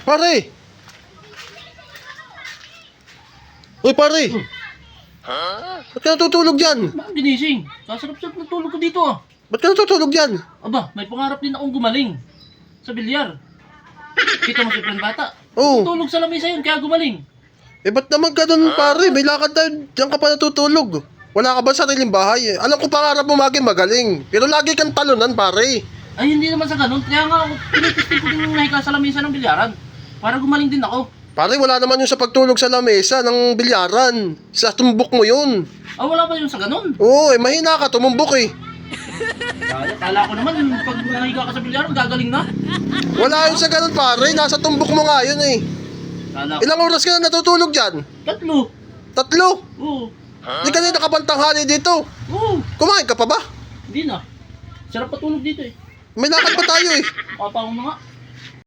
Pare! Uy, pare! Ba't ka natutulog dyan? Bakit ginising? Sasarap-sarap ng tulog ko dito ah. Ba't ka natutulog dyan? Aba, may pangarap din akong gumaling. Sa bilyar. Kita mo si friend bata? Oo. Tulog sa lamesa yun, kaya gumaling. Eh, ba't naman ka dun, pare? May lakad tayo. Diyan ka pa natutulog. Wala ka ba sariling bahay? Alam ko pangarap mo maging magaling. Pero lagi kang talunan, pare. Ay, hindi naman sa ganun. Kaya nga, pinitesting ko din yung nahiga sa lamesa ng bilyaran. Para gumaling din ako. Pare, wala naman yung sa pagtulog sa lamesa ng bilyaran. Sa tumbok mo yun. Ah, wala ba yun sa ganun? Oo, eh, mahina ka. Tumumbok eh. Kala ko naman, pag nahiga ka sa bilyaran, gagaling na. Wala yun sa ganun, pare. Nasa tumbok mo nga yun eh. Kala ko. Ilang oras ka na natutulog dyan? 3. 3? Oo. Di ka na nakapantanghali dito. Oo. Kumain ka pa ba? Hindi na. Sarap patulog dito eh. May lakad pa tayo eh. Kapang mga.